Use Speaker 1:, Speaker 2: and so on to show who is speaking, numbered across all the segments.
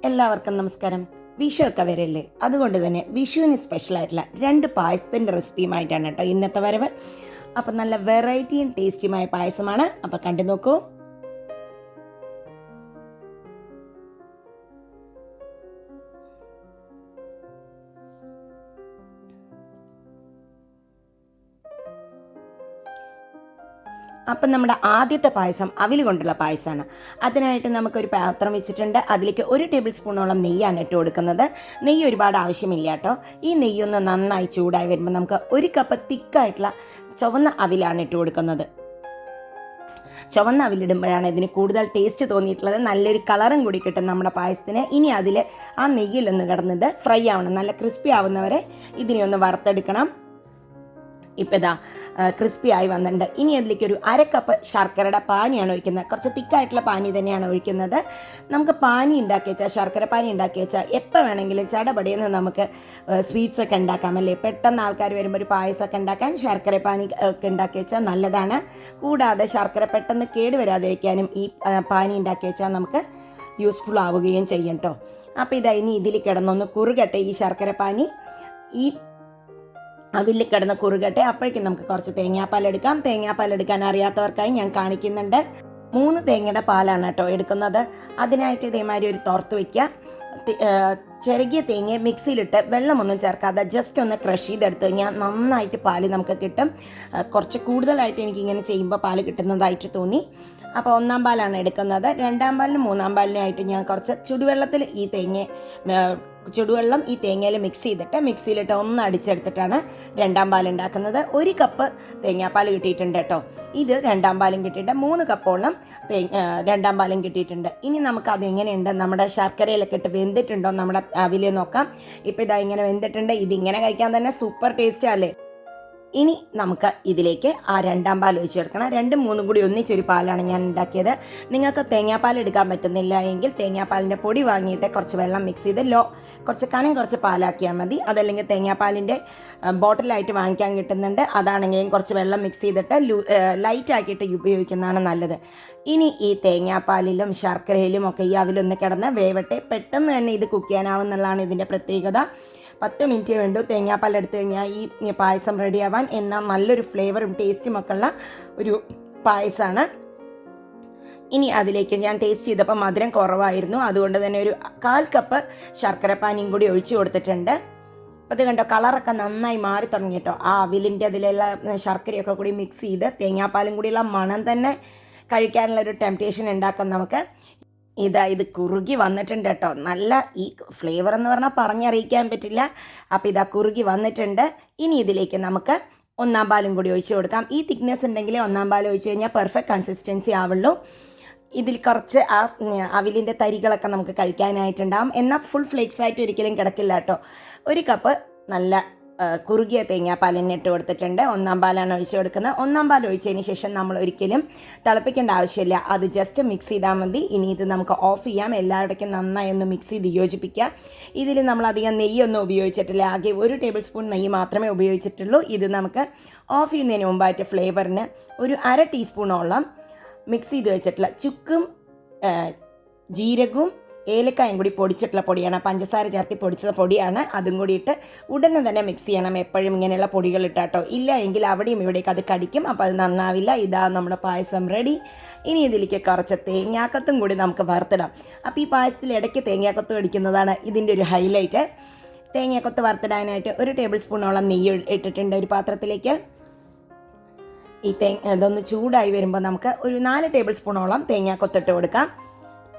Speaker 1: എല്ലാവർക്കും നമസ്കാരം. വിഷു ഒക്കെ വരല്ലേ, അതുകൊണ്ട് തന്നെ വിഷുവിന് സ്പെഷ്യലായിട്ടുള്ള 2 പായസത്തിൻ്റെ റെസിപ്പിയുമായിട്ടാണ് കേട്ടോ ഇന്നത്തെ വരവ്. അപ്പം നല്ല വെറൈറ്റിയും ടേസ്റ്റിയുമായ പായസമാണ്. അപ്പം കണ്ടു നോക്കൂ. അപ്പം നമ്മുടെ ആദ്യത്തെ പായസം അവിൽ കൊണ്ടുള്ള പായസമാണ്. അതിനായിട്ട് നമുക്കൊരു പാത്രം വെച്ചിട്ടുണ്ട്. അതിലേക്ക് 1 ടേബിൾ സ്പൂണോളം നെയ്യാണ് ഇട്ട് കൊടുക്കുന്നത്. നെയ്യ് ഒരുപാട് ആവശ്യമില്ല കേട്ടോ. ഈ നെയ്യൊന്ന് നന്നായി ചൂടായി വരുമ്പോൾ നമുക്ക് 1 കപ്പ് തിക്കായിട്ടുള്ള ചുവന്ന അവിലാണ് ഇട്ട് കൊടുക്കുന്നത്. ചുവന്ന അവിലിടുമ്പോഴാണ് ഇതിന് കൂടുതൽ ടേസ്റ്റ് തോന്നിയിട്ടുള്ളത്. നല്ലൊരു കളറും കൂടി കിട്ടും നമ്മുടെ പായസത്തിന്. ഇനി അതിൽ ആ നെയ്യിലൊന്ന് കിടന്നത് ഫ്രൈ ആവണം. നല്ല ക്രിസ്പി ആവുന്നവരെ ഇതിനെ ഒന്ന് വറുത്തെടുക്കണം. ഇപ്പം ഇതാ ക്രിസ്പി ആയി വന്നിട്ടുണ്ട്. ഇനി അതിലേക്ക് ഒരു 1/2 കപ്പ് ശർക്കരയുടെ പാനിയാണ് ഒഴിക്കുന്നത്. കുറച്ച് തിക്കായിട്ടുള്ള പാനി തന്നെയാണ് ഒഴിക്കുന്നത്. നമുക്ക് പാനി ഉണ്ടാക്കി വെച്ചാൽ, ശർക്കര പാനി ഉണ്ടാക്കി വെച്ചാൽ എപ്പോൾ വേണമെങ്കിലും ചടപടിയെന്ന് നമുക്ക് സ്വീറ്റ്സ് ഒക്കെ ഉണ്ടാക്കാം അല്ലേ. പെട്ടെന്ന് ആൾക്കാർ വരുമ്പോൾ ഒരു പായസമൊക്കെ ഉണ്ടാക്കാൻ ശർക്കര പാനി ഒക്കെ ഉണ്ടാക്കി വെച്ചാൽ നല്ലതാണ്. കൂടാതെ ശർക്കര പെട്ടെന്ന് കേടുവരാതിരിക്കാനും ഈ പാനി ഉണ്ടാക്കി വെച്ചാൽ നമുക്ക് യൂസ്ഫുൾ ആവുകയും ചെയ്യും കേട്ടോ. അപ്പോൾ ഇതാ ഇനി ഇതിൽ കിടന്നൊന്ന് കുറുകട്ടെ ഈ ശർക്കര പാനി. ഈ അവിൽ കിടന്ന് കുറുകട്ടെ. അപ്പോഴേക്കും നമുക്ക് കുറച്ച് തേങ്ങാപ്പാൽ എടുക്കാം. തേങ്ങാപ്പാൽ എടുക്കാൻ അറിയാത്തവർക്കായി ഞാൻ കാണിക്കുന്നുണ്ട്. 3 തേങ്ങയുടെ പാലാണ് കേട്ടോ എടുക്കുന്നത്. അതിനായിട്ട് ഇതേമാതിരി ഒരു തോർത്ത് വയ്ക്കുക. ചിരകിയ തേങ്ങ മിക്സിയിലിട്ട് വെള്ളമൊന്നും ചേർക്കാതെ ജസ്റ്റ് ഒന്ന് ക്രഷ് ചെയ്തെടുത്ത് കഴിഞ്ഞാൽ നന്നായിട്ട് പാല് നമുക്ക് കിട്ടും. കുറച്ച് കൂടുതലായിട്ട് എനിക്കിങ്ങനെ ചെയ്യുമ്പോൾ പാല് കിട്ടുന്നതായിട്ട് തോന്നി. അപ്പോൾ 1-ാം പാലാണ് എടുക്കുന്നത്. 2-ാം പാലിനും 3-ാം പാലിനും ആയിട്ട് ഞാൻ കുറച്ച് ചുടുവെള്ളത്തിൽ ചുടുവെള്ളം ഈ തേങ്ങയിൽ മിക്സ് ചെയ്തിട്ട് മിക്സിയിലിട്ട് ഒന്ന് അടിച്ചെടുത്തിട്ടാണ് 2-ാം പാൽ ഉണ്ടാക്കുന്നത്. 1 കപ്പ് തേങ്ങാപ്പാൽ കിട്ടിയിട്ടുണ്ട് കേട്ടോ. ഇത് 2-ാം പാലും കിട്ടിയിട്ട് 3 കപ്പോളം 2-ാം പാലും കിട്ടിയിട്ടുണ്ട്. ഇനി നമുക്ക് അത് എങ്ങനെയുണ്ട്, നമ്മുടെ ശർക്കരയിലൊക്കെ ഇട്ട് വെന്തിട്ടുണ്ടോ നമ്മുടെ അവിൽ നോക്കാം. ഇപ്പോൾ ഇതാ ഇങ്ങനെ വെന്തിട്ടുണ്ട്. ഇതിങ്ങനെ കഴിക്കാൻ തന്നെ സൂപ്പർ ടേസ്റ്റ് അല്ലേ. ഇനി നമുക്ക് ഇതിലേക്ക് ആ 2-ാം പാൽ ഒഴിച്ച് ചേർക്കണം. 2-3 കൂടി ഒന്നിച്ചൊരു പാലാണ് ഞാൻ ഉണ്ടാക്കിയത്. നിങ്ങൾക്ക് തേങ്ങാപ്പാൽ എടുക്കാൻ പറ്റുന്നില്ല എങ്കിൽ തേങ്ങാപ്പാലിൻ്റെ പൊടി വാങ്ങിയിട്ട് കുറച്ച് വെള്ളം മിക്സ് ചെയ്ത് കുറച്ച് പാലാക്കിയാൽ മതി. അതല്ലെങ്കിൽ തേങ്ങാപ്പാലിൻ്റെ ബോട്ടിലായിട്ട് വാങ്ങിക്കാൻ കിട്ടുന്നുണ്ട്. അതാണെങ്കിലും കുറച്ച് വെള്ളം മിക്സ് ചെയ്തിട്ട് ലൈറ്റ് ആക്കിയിട്ട് ഉപയോഗിക്കുന്നതാണ് നല്ലത്. ഇനി ഈ തേങ്ങാപ്പാലിലും ശർക്കരയിലും ഒക്കെ ഈ അവിലൊന്ന് കിടന്ന് വേവട്ടെ. പെട്ടെന്ന് തന്നെ ഇത് കുക്ക് ചെയ്യാനാവുന്നതാണ് ഇതിൻ്റെ പ്രത്യേകത. 10 മിനിറ്റ് വേണ്ടു തേങ്ങാപ്പാൽ എടുത്തു കഴിഞ്ഞാൽ ഈ പായസം റെഡിയാവാൻ. എന്നാൽ നല്ലൊരു ഫ്ലേവറും ടേസ്റ്റും ഒക്കെ ഉള്ള ഒരു പായസമാണ്. ഇനി അതിലേക്ക് ഞാൻ ടേസ്റ്റ് ചെയ്തപ്പോൾ മധുരം കുറവായിരുന്നു. അതുകൊണ്ട് തന്നെ ഒരു 1/4 കപ്പ് ശർക്കര പാനിയും കൂടി ഒഴിച്ചു കൊടുത്തിട്ടുണ്ട്. അപ്പോൾ അത് കണ്ടോ, കളറൊക്കെ നന്നായി മാറി തുടങ്ങി കേട്ടോ. ആ അവിലിൻ്റെ അതിലുള്ള ശർക്കരയൊക്കെ കൂടി മിക്സ് ചെയ്ത് തേങ്ങാപ്പാലും കൂടിയുള്ള മണം തന്നെ കഴിക്കാനുള്ളൊരു ടെംപ്റ്റേഷൻ ഉണ്ടാക്കും നമുക്ക്. ഇത് കുറുകി വന്നിട്ടുണ്ട് കേട്ടോ. നല്ല ഈ ഫ്ലേവർ എന്ന് പറഞ്ഞാൽ പറഞ്ഞറിയിക്കാൻ പറ്റില്ല. അപ്പോൾ ഇതാ കുറുകി വന്നിട്ടുണ്ട്. ഇനി ഇതിലേക്ക് നമുക്ക് 1-ാം പാലും കൂടി ഒഴിച്ച് കൊടുക്കാം. ഈ തിക്നെസ് ഉണ്ടെങ്കിൽ 1-ാം പാൽ ഒഴിച്ച് കഴിഞ്ഞാൽ പെർഫെക്റ്റ് കൺസിസ്റ്റൻസി ആവുള്ളൂ. ഇതിൽ കുറച്ച് ആ അവിലിൻ്റെ തരികളൊക്കെ നമുക്ക് കഴിക്കാനായിട്ടുണ്ടാകും. എന്നാൽ ഫുൾ ഫ്ലേക്സ് ആയിട്ട് ഒരിക്കലും കിടക്കില്ല കേട്ടോ. 1 കപ്പ് നല്ല കുറുകിയ തേങ്ങാപ്പാലിന് ഇട്ട് കൊടുത്തിട്ടുണ്ട്. 1-ാം പാലാണ് ഒഴിച്ച് കൊടുക്കുന്നത്. 1-ാം പാൽ ഒഴിച്ചതിന് ശേഷം നമ്മൾ ഒരിക്കലും തിളപ്പിക്കേണ്ട ആവശ്യമില്ല. അത് ജസ്റ്റ് മിക്സ് ചെയ്താൽ മതി. ഇനി ഇത് നമുക്ക് ഓഫ് ചെയ്യാം. എല്ലായിടയ്ക്കും നന്നായി ഒന്ന് മിക്സ് ചെയ്ത് യോജിപ്പിക്കാം. ഇതിൽ നമ്മൾ അധികം നെയ്യൊന്നും ഉപയോഗിച്ചിട്ടില്ല. ആകെ 1 ടേബിൾ സ്പൂൺ നെയ്യ് മാത്രമേ ഉപയോഗിച്ചിട്ടുള്ളൂ. ഇത് നമുക്ക് ഓഫ് ചെയ്യുന്നതിന് മുമ്പായിട്ട് ഫ്ലേവറിന് ഒരു 1/2 ടീസ്പൂണോളം മിക്സ് ചെയ്ത് വെച്ചിട്ടുള്ള ചുക്കും ജീരകവും ഏലക്കായും കൂടി പൊടിച്ചിട്ടുള്ള പൊടിയാണ്. പഞ്ചസാര ചേർത്തി പൊടിച്ച പൊടിയാണ്. അതും കൂടി ഇട്ട് ഉടനെ തന്നെ മിക്സ് ചെയ്യണം. എപ്പോഴും ഇങ്ങനെയുള്ള പൊടികൾ ഇട്ടാട്ടോ. ഇല്ല എങ്കിൽ അവിടെയും ഇവിടേക്ക് അത് കടിക്കും. അപ്പോൾ അത് നന്നാവില്ല. ഇതാ നമ്മുടെ പായസം റെഡി. ഇനി ഇതിലേക്ക് കുറച്ച് തേങ്ങാക്കൊത്തും കൂടി നമുക്ക് വറുത്തിടാം. അപ്പോൾ ഈ പായസത്തിൽ ഇടയ്ക്ക് തേങ്ങാക്കൊത്ത് അടിക്കുന്നതാണ് ഇതിൻ്റെ ഒരു ഹൈലൈറ്റ്. തേങ്ങാക്കൊത്ത് വറുത്തിടാനായിട്ട് 1 ടേബിൾ സ്പൂണോളം നെയ്യ് ഇട്ടിട്ടുണ്ട് ഒരു പാത്രത്തിലേക്ക്. ഇതൊന്ന് ചൂടായി വരുമ്പോൾ നമുക്ക് ഒരു 4 ടേബിൾ സ്പൂണോളം തേങ്ങാക്കൊത്തിട്ട് കൊടുക്കാം.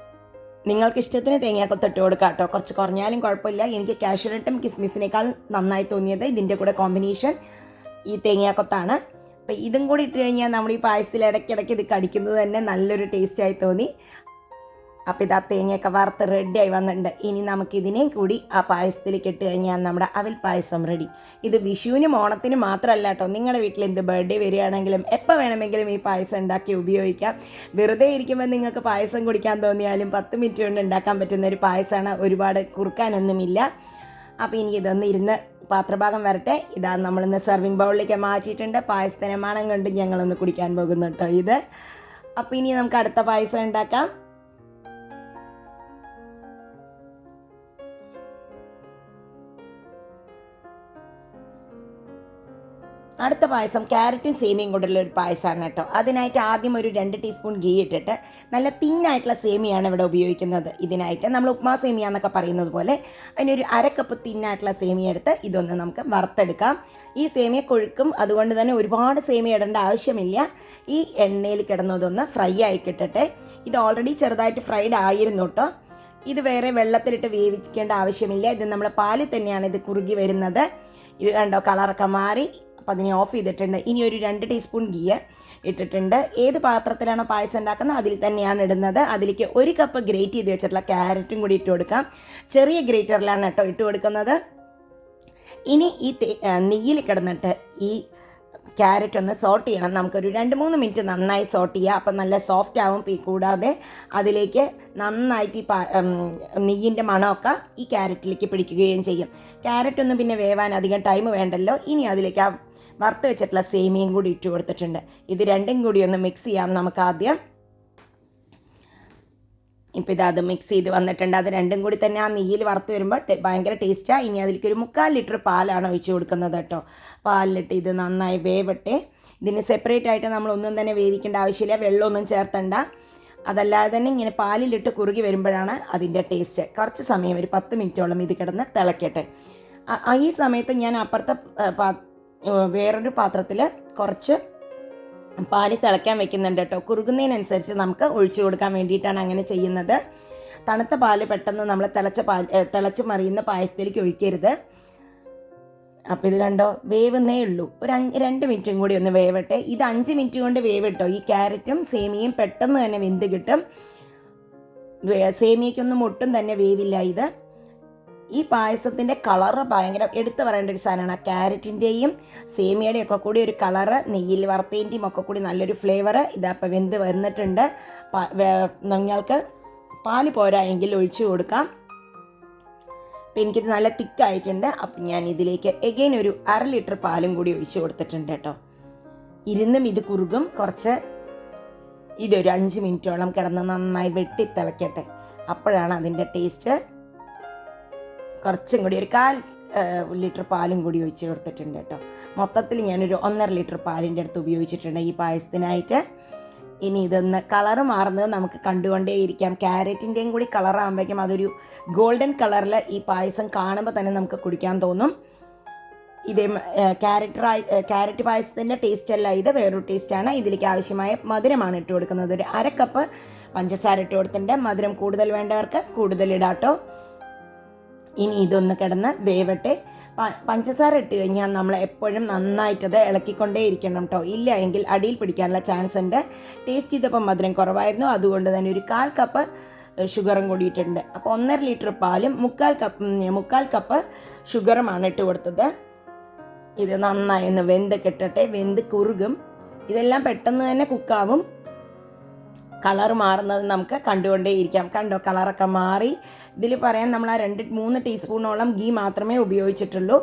Speaker 1: നിങ്ങൾക്ക് ഇഷ്ടത്തിന് തേങ്ങാക്കൊത്തിട്ട് കൊടുക്കാം കേട്ടോ. കുറച്ച് കുറഞ്ഞാലും കുഴപ്പമില്ല. എനിക്ക് കാഷ്യൂനട്ടും കിസ്മിസിനേക്കാൾ നന്നായി തോന്നിയത് ഇതിൻ്റെ കൂടെ കോമ്പിനേഷൻ ഈ തേങ്ങാക്കൊത്താണ്. അപ്പോൾ ഇതും കൂടി ഇട്ട് കഴിഞ്ഞാൽ നമ്മുടെ ഈ പായസത്തിൽ ഇടയ്ക്കിടയ്ക്ക് ഇത് കടിക്കുന്നത് തന്നെ നല്ലൊരു ടേസ്റ്റായി തോന്നി. അപ്പോൾ ഇതാ തേങ്ങയൊക്കെ വറുത്ത് റെഡിയായി വന്നിട്ടുണ്ട്. ഇനി നമുക്കിതിനെ കൂടി ആ പായസത്തിലേക്ക് ഇട്ട് കഴിഞ്ഞാൽ നമ്മുടെ അവിൽ പായസം റെഡി. ഇത് വിഷുവിനും ഓണത്തിനും മാത്രമല്ല കേട്ടോ. നിങ്ങളുടെ വീട്ടിൽ എന്ത് ബർത്ത്ഡേ വരികയാണെങ്കിലും എപ്പോൾ വേണമെങ്കിലും ഈ പായസം ഉണ്ടാക്കി ഉപയോഗിക്കാം. വെറുതെ ഇരിക്കുമ്പോൾ നിങ്ങൾക്ക് പായസം കുടിക്കാൻ തോന്നിയാലും 10 മിനിറ്റ് കൊണ്ട് ഉണ്ടാക്കാൻ പറ്റുന്ന ഒരു പായസമാണ്. ഒരുപാട് കുറുക്കാനൊന്നുമില്ല. അപ്പോൾ ഇനി ഇതൊന്ന് ഇരുന്ന് പാത്രഭാഗം വരട്ടെ. ഇതാ നമ്മളിന്ന് സെർവിങ് ബൗളിലേക്ക് മാറ്റിയിട്ടുണ്ട്. പായസത്തിനെ മണം കൊണ്ട് ഞങ്ങളൊന്ന് കുടിക്കാൻ പോകുന്നു കേട്ടോ ഇത്. അപ്പോൾ ഇനി നമുക്ക് അടുത്ത പായസം ഉണ്ടാക്കാം. പായസം ക്യാരറ്റും സേമിയയും കൊണ്ടുള്ള ഒരു പായസമാണ് കേട്ടോ. അതിനായിട്ട് ആദ്യം ഒരു 2 ടീസ്പൂൺ ഗീ ഇട്ടിട്ട് നല്ല തിന്നായിട്ടുള്ള സേമിയാണ് ഇവിടെ ഉപയോഗിക്കുന്നത്. ഇതിനായിട്ട് നമ്മൾ ഉപ്മാ സേമിയ എന്നൊക്കെ പറയുന്നത് പോലെ അതിനൊരു 1/2 കപ്പ് തിന്നായിട്ടുള്ള സേമിയ എടുത്ത് ഇതൊന്ന് നമുക്ക് വറുത്തെടുക്കാം. ഈ സേമിയ കൊഴുക്കും, അതുകൊണ്ട് തന്നെ ഒരുപാട് സേമിയ ഇടേണ്ട ആവശ്യമില്ല. ഈ എണ്ണയിൽ കിടന്നതൊന്ന് ഫ്രൈ ആയി കിട്ടട്ടെ. ഇത് ഓൾറെഡി ചെറുതായിട്ട് ഫ്രൈഡ് ആയിരുന്നു കേട്ടോ. ഇത് വേറെ വെള്ളത്തിലിട്ട് വേവിക്കേണ്ട ആവശ്യമില്ല. ഇത് നമ്മൾ പാലിൽ തന്നെയാണ് ഇത് കുറുകി വരുന്നത്. ഇത് കണ്ടോ, കളറൊക്കെ മാറി. അപ്പോൾ അതിനെ ഓഫ് ചെയ്തിട്ടുണ്ട്. ഇനി ഒരു 2 ടീസ്പൂൺ ഗീ ഇട്ടിട്ടുണ്ട്. ഏത് പാത്രത്തിലാണോ പായസം ഉണ്ടാക്കുന്നത് അതിൽ തന്നെയാണ് ഇടുന്നത്. അതിലേക്ക് 1 കപ്പ് ഗ്രേറ്റ് ചെയ്ത് വെച്ചിട്ടുള്ള ക്യാരറ്റും കൂടി ഇട്ട് കൊടുക്കാം. ചെറിയ ഗ്രേറ്ററിലാണ് കേട്ടോ ഇട്ട് കൊടുക്കുന്നത്. ഇനി ഈ നെയ്യിൽ കിടന്നിട്ട് ഈ ക്യാരറ്റ് ഒന്ന് സോട്ട് ചെയ്യണം. നമുക്കൊരു 2-3 മിനിറ്റ് നന്നായി സോട്ട് ചെയ്യുക. അപ്പം നല്ല സോഫ്റ്റ് ആവും. കൂടാതെ അതിലേക്ക് നന്നായിട്ട് ഈ നെയ്യിൻ്റെ മണമൊക്കെ ഈ ക്യാരറ്റിലേക്ക് പിടിക്കുകയും ചെയ്യും. ക്യാരറ്റൊന്നും പിന്നെ വേവാൻ അധികം ടൈം വേണ്ടല്ലോ. ഇനി അതിലേക്ക് ആ വറുത്ത് വെച്ചിട്ടുള്ള സേമിയയും കൂടി ഇട്ട് കൊടുത്തിട്ടുണ്ട്. ഇത് രണ്ടും കൂടി ഒന്ന് മിക്സ് ചെയ്യാം നമുക്ക് ആദ്യം. ഇപ്പോൾ അത് മിക്സ് ചെയ്ത് വന്നിട്ടുണ്ട്. അത് രണ്ടും കൂടി തന്നെ ആ നെയ്യിൽ വറുത്ത് വരുമ്പോൾ ഭയങ്കര ടേസ്റ്റാണ്. ഇനി അതിലേക്ക് ഒരു 3/4 ലിറ്റർ പാലാണ് ഒഴിച്ച് കൊടുക്കുന്നത് കേട്ടോ. പാലിലിട്ട് ഇത് നന്നായി വേവട്ടെ. ഇതിന് സെപ്പറേറ്റ് ആയിട്ട് നമ്മളൊന്നും തന്നെ വേവിക്കേണ്ട ആവശ്യമില്ല, വെള്ളമൊന്നും ചേർത്തണ്ട. അതല്ലാതെ തന്നെ ഇങ്ങനെ പാലിലിട്ട് കുറുകി വരുമ്പോഴാണ് അതിൻ്റെ ടേസ്റ്റ്. കുറച്ച് സമയം ഒരു 10 മിനിറ്റോളം ഇത് കിടന്ന് തിളക്കട്ടെ. ഈ സമയത്ത് ഞാൻ അപ്പുറത്തെ വേറൊരു പാത്രത്തിൽ കുറച്ച് പാല് തിളയ്ക്കാൻ വെക്കുന്നുണ്ട് കേട്ടോ. കുറുകുന്നതിനനുസരിച്ച് നമുക്ക് ഒഴിച്ചു കൊടുക്കാൻ വേണ്ടിയിട്ടാണ് അങ്ങനെ ചെയ്യുന്നത്. തണുത്ത പാല് പെട്ടെന്ന് നമ്മൾ തിളച്ച് മറിയുന്ന പായസത്തിലേക്ക് ഒഴിക്കരുത്. അപ്പോൾ ഇത് കണ്ടോ, വേവുന്നേ ഉള്ളൂ. ഒരു 2 മിനിറ്റും കൂടി ഒന്ന് വേവട്ടെ. ഇത് 5 മിനിറ്റ് കൊണ്ട് വേവിട്ടോ. ഈ ക്യാരറ്റും സേമിയയും പെട്ടെന്ന് തന്നെ വെന്ത് കിട്ടും. സേമിയയ്ക്കൊന്നും ഒട്ടും തന്നെ വേവില്ല. ഈ പായസത്തിൻ്റെ കളറ് ഭയങ്കര എടുത്തു പറയേണ്ട ഒരു സാധനമാണ്. ക്യാരറ്റിൻ്റെയും സേമിയയുടെയും ഒക്കെ കൂടി ഒരു കളറ്, നെയ്യിൽ വറുത്തതിൻ്റെയും ഒക്കെ കൂടി നല്ലൊരു ഫ്ലേവർ. ഇതപ്പോൾ വെന്ത് വന്നിട്ടുണ്ട്. നിങ്ങൾക്ക് പാല് പോരാ എങ്കിൽ ഒഴിച്ചു കൊടുക്കാം. അപ്പോൾ എനിക്കിത് നല്ല തിക്കായിട്ടുണ്ട്. അപ്പം ഞാൻ ഇതിലേക്ക് എഗെയിൻ ഒരു 1/2 ലിറ്റർ പാലും കൂടി ഒഴിച്ചു കൊടുത്തിട്ടുണ്ട് കേട്ടോ. ഇരുന്നും ഇത് കുറുകും. ഇതൊരു 5 മിനിറ്റോളം കിടന്ന് നന്നായി വെട്ടി തിളക്കട്ടെ. അപ്പോഴാണ് അതിൻ്റെ ടേസ്റ്റ്. കുറച്ചും കൂടി ഒരു 1/4 ലിറ്റർ പാലും കൂടി ഒഴിച്ച് കൊടുത്തിട്ടുണ്ട് കേട്ടോ. മൊത്തത്തിൽ ഞാനൊരു 1.5 ലിറ്റർ പാലിൻ്റെ അടുത്ത് ഉപയോഗിച്ചിട്ടുണ്ട് ഈ പായസത്തിനായിട്ട്. ഇനി ഇതൊന്ന് കളറ് മാറുന്നത് നമുക്ക് കണ്ടുകൊണ്ടേയിരിക്കാം. ക്യാരറ്റിൻ്റെയും കൂടി കളറാകുമ്പോഴേക്കും അതൊരു ഗോൾഡൻ കളറിൽ ഈ പായസം കാണുമ്പോൾ തന്നെ നമുക്ക് കുടിക്കാൻ തോന്നും. ഇതേ ക്യാരറ്റ് പായസത്തിൻ്റെ ടേസ്റ്റ് അല്ല, ഇത് വേറൊരു ടേസ്റ്റാണ്. ഇതിലേക്ക് ആവശ്യമായ മധുരമാണ് ഇട്ട് കൊടുക്കുന്നത്. ഒരു 1/2 കപ്പ് പഞ്ചസാര ഇട്ട് കൊടുത്തിട്ടുണ്ട്. മധുരം കൂടുതൽ വേണ്ടവർക്ക് കൂടുതൽ ഇടാട്ടോ. ഇനി ഇതൊന്ന് കിടന്ന് വേവട്ടെ. പഞ്ചസാര ഇട്ട് കഴിഞ്ഞാൽ നമ്മൾ എപ്പോഴും നന്നായിട്ടത് ഇളക്കിക്കൊണ്ടേ ഇരിക്കണം കേട്ടോ. ഇല്ല എങ്കിൽ അടിയിൽ പിടിക്കാനുള്ള ചാൻസ് ഉണ്ട്. ടേസ്റ്റ് ചെയ്തപ്പോൾ മധുരം കുറവായിരുന്നു, അതുകൊണ്ട് തന്നെ ഒരു 1/4 കപ്പ് ഷുഗറും കൂടിയിട്ടുണ്ട്. അപ്പോൾ 1.5 ലിറ്റർ പാലും 3/4 കപ്പ് ഷുഗറുമാണ് ഇട്ട് കൊടുത്തത്. ഇത് നന്നായി ഒന്ന് വെന്ത് കിട്ടട്ടെ. വെന്ത് കുറുകും. ഇതെല്ലാം പെട്ടെന്ന് തന്നെ കുക്കാവും. കളർ മാറുന്നത് നമുക്ക് കണ്ടുകൊണ്ടേയിരിക്കാം. കണ്ടോ, കളറൊക്കെ മാറി. ഇതിൽ പറയാൻ നമ്മൾ ആ 2-3 ടീസ്പൂണോളം ഗീ മാത്രമേ ഉപയോഗിച്ചിട്ടുള്ളൂ.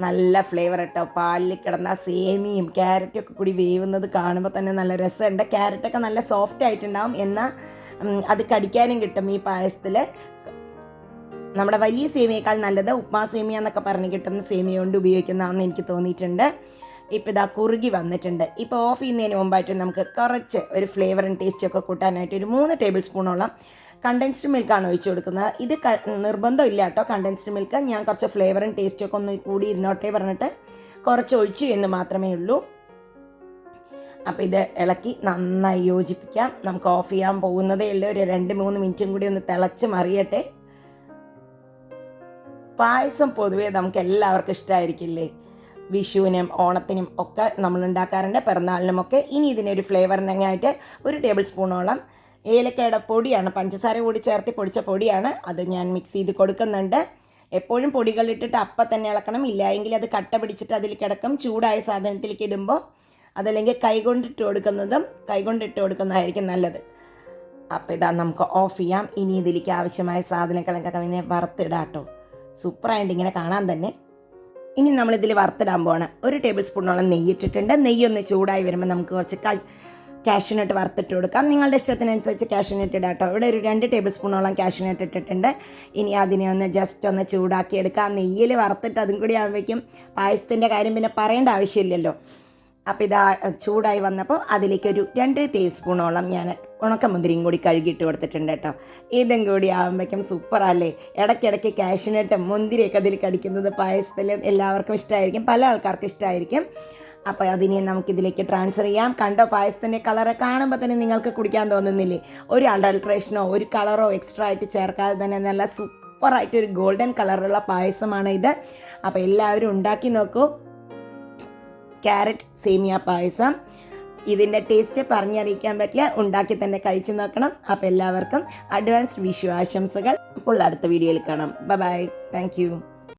Speaker 1: നല്ല ഫ്ലേവർ കേട്ടോ. പാലിൽ കിടന്ന സേമിയും ക്യാരറ്റും ഒക്കെ കൂടി വേവുന്നത് കാണുമ്പോൾ തന്നെ നല്ല രസമുണ്ട്. ക്യാരറ്റൊക്കെ നല്ല സോഫ്റ്റ് ആയിട്ടുണ്ടാവും, എന്നാൽ അത് കടിക്കാനും കിട്ടും ഈ പായസത്തിൽ. നമ്മുടെ വലിയ സേമിയേക്കാൾ നല്ലത് ഉപ്മാ സേമിയ എന്നൊക്കെ പറഞ്ഞ് കിട്ടുന്ന സേമിയ കൊണ്ട് ഉപയോഗിക്കുന്നതാണെന്ന് എനിക്ക് തോന്നിയിട്ടുണ്ട്. ഇപ്പോൾ ഇതാ കുറുകി വന്നിട്ടുണ്ട്. ഇപ്പോൾ ഓഫ് ചെയ്യുന്നതിന് മുമ്പായിട്ട് നമുക്ക് കുറച്ച് ഒരു ഫ്ലേവർ ആൻഡ് ടേസ്റ്റ് ഒക്കെ കൂട്ടാനായിട്ട് ഒരു 3 ടേബിൾ സ്പൂണോളം കണ്ടൻസ്ഡ് മിൽക്കാണ് ഒഴിച്ചു കൊടുക്കുന്നത്. ഇത് നിർബന്ധമില്ല കേട്ടോ കണ്ടൻസ്ഡ് മിൽക്ക്. ഞാൻ കുറച്ച് ഫ്ലേവർ ആൻഡ് ടേസ്റ്റ് ഒക്കെ ഒന്ന് കൂടി ഇരുന്നോട്ടെ പറഞ്ഞിട്ട് കുറച്ച് ഒഴിച്ചു എന്ന് മാത്രമേ ഉള്ളൂ. അപ്പോൾ ഇത് ഇളക്കി നന്നായി യോജിപ്പിക്കാം. നമുക്ക് ഓഫ് ചെയ്യാൻ പോകുന്നതേ ഉള്ളൂ. ഒരു 2-3 മിനിറ്റും കൂടി ഒന്ന് തിളച്ച് മറിയട്ടെ. പായസം പൊതുവേ നമുക്ക് എല്ലാവർക്കും ഇഷ്ടമായിരിക്കില്ലേ? വിഷുവിനും ഓണത്തിനും ഒക്കെ നമ്മൾ ഉണ്ടാക്കാറുണ്ട്, പിറന്നാളിനുമൊക്കെ. ഇനി ഇതിനൊരു ഫ്ലേവറിനായിട്ട് ഒരു ടേബിൾ സ്പൂണോളം ഏലക്കയുടെ പൊടിയാണ്, പഞ്ചസാര കൂടി ചേർത്ത് പൊടിച്ച പൊടിയാണ്, അത് ഞാൻ മിക്സ് ചെയ്ത് കൊടുക്കുന്നുണ്ട്. എപ്പോഴും പൊടികളിട്ടിട്ട് അപ്പം തന്നെ ഇളക്കണം, ഇല്ലെങ്കിൽ അത് കട്ട പിടിച്ചിട്ട് അതിൽ കിടക്കും. ചൂടായ സാധനത്തിലേക്ക് ഇടുമ്പോൾ അതല്ലെങ്കിൽ കൈകൊണ്ടിട്ട് കൊടുക്കുന്നതായിരിക്കും നല്ലത്. അപ്പോൾ ഇതാ നമുക്ക് ഓഫ് ചെയ്യാം. ഇനി ഇതിലേക്ക് ആവശ്യമായ സാധനങ്ങളൊക്കെ പിന്നെ വറുത്തിടാം കേട്ടോ. സൂപ്പറായിട്ട് ഇങ്ങനെ കാണാൻ തന്നെ. ഇനി നമ്മളിതിൽ വറുത്തിടാൻ പോകണം. ഒരു ടേബിൾ സ്പൂണോളം നെയ്യ് ഇട്ടിട്ടുണ്ട്. നെയ്യൊന്ന് ചൂടായി വരുമ്പോൾ നമുക്ക് കുറച്ച് കാഷ്യൂനട്ട് വറുത്തിട്ട് കൊടുക്കാം. നിങ്ങളുടെ ഇഷ്ടത്തിനനുസരിച്ച് കാഷ്യൂനട്ട് ഇടാം കേട്ടോ. ഇവിടെ ഒരു 2 ടേബിൾ സ്പൂണോളം കാഷ്യൂനട്ട് ഇട്ടിട്ടുണ്ട്. ഇനി അതിനെ ഒന്ന് ജസ്റ്റ് ഒന്ന് ചൂടാക്കി എടുക്കാം. നെയ്യിൽ വറുത്തിട്ട് അതും കൂടി ആകുമ്പോഴേക്കും പായസത്തിൻ്റെ കാര്യം പിന്നെ പറയേണ്ട ആവശ്യമില്ലല്ലോ. അപ്പോൾ ഇതാ ചൂടായി വന്നപ്പോൾ അതിലേക്കൊരു 2 ടീസ്പൂണോളം ഞാൻ ഉണക്കമുന്തിരിയും കൂടി കഴുകിയിട്ട് കൊടുത്തിട്ടുണ്ട് കേട്ടോ. ഇതും കൂടി ആകുമ്പോഴേക്കും സൂപ്പറല്ലേ. ഇടയ്ക്കിടയ്ക്ക് കാഷ്യൂനട്ടും മുന്തിരിയൊക്കെ അതിൽ കടിക്കുന്നത് പായസത്തിൽ എല്ലാവർക്കും ഇഷ്ടമായിരിക്കും, പല ആൾക്കാർക്കും ഇഷ്ടമായിരിക്കും. അപ്പോൾ അതിനെ നമുക്കിതിലേക്ക് ട്രാൻസ്ഫർ ചെയ്യാം. കണ്ടോ, പായസത്തിൻ്റെ കളറ് കാണുമ്പോൾ തന്നെ നിങ്ങൾക്ക് കുടിക്കാൻ തോന്നുന്നില്ലേ? ഒരു അഡൾട്രേഷനോ ഒരു കളറോ എക്സ്ട്രാ ആയിട്ട് ചേർക്കാതെ തന്നെ നല്ല സൂപ്പറായിട്ടൊരു ഗോൾഡൻ കളറുള്ള പായസമാണ് ഇത്. അപ്പോൾ എല്ലാവരും ഉണ്ടാക്കി നോക്കൂ. ക്യാരറ്റ് സേമിയ പായസം, ഇതിൻ്റെ ടേസ്റ്റ് പറഞ്ഞറിയിക്കാൻ പറ്റില്ല, ഉണ്ടാക്കി തന്നെ കഴിച്ചു നോക്കണം. അപ്പോൾ എല്ലാവർക്കും അഡ്വാൻസ്ഡ് വിഷു ആശംസകൾ. അപ്പോൾ അടുത്ത വീഡിയോയിൽ കാണാം. Bye, thank U.